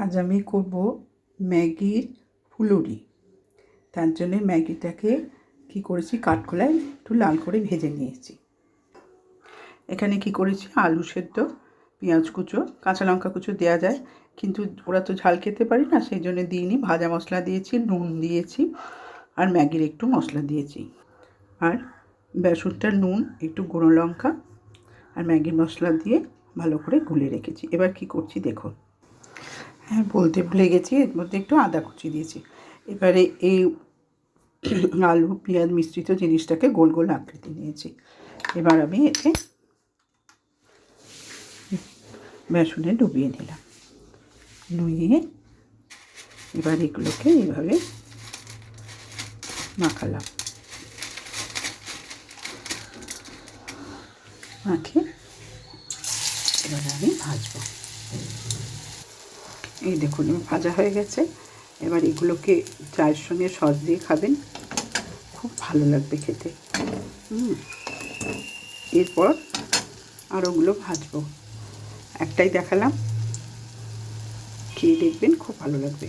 আজ আমি করব ম্যাগির ফুলুরি। তার জন্য ম্যাগিটাকে কি করেছি, কাঠখোলায় একটু লাল করে ভেজে নিয়েছি। এখানে কি করেছি, আলু সেদ্ধ, পেঁয়াজ কুচো, কাঁচা লঙ্কা কুচো দেওয়া যায়, কিন্তু ওরা তো ঝাল খেতে পারি না, সেই জন্য দিইনি। ভাজা মশলা দিয়েছি, নুন দিয়েছি, আর ম্যাগির একটু মশলা দিয়েছি, আর বেসনটা নুন, একটু গুঁড়ো লঙ্কা আর ম্যাগির মশলা দিয়ে ভালো করে গুলে রেখেছি। এবার কি করছি দেখুন। হ্যাঁ, বলতে ভুলে গেছি, এর মধ্যে একটু আদা কুচি দিয়েছি। এবারে এই আলু পেঁয়াজ মিশ্রিত জিনিসটাকে গোল গোল আকৃতি নিয়েছি। এবার আমি এতে বেসনে ডুবিয়ে নিলাম, নুয়ে এবার এগুলোকে এইভাবে মাখালাম, মাখে এবার আমি ভাজবো। এই দেখুন, ভাজা হয়ে গেছে। এবার এগুলোকে চায়ের সঙ্গে সস দিয়ে খাবেন, খুব ভালো লাগবে খেতে। এরপর আর ওগুলো ভাজবো, একটাই দেখালাম, খেয়ে দেখবেন, খুব ভালো লাগবে।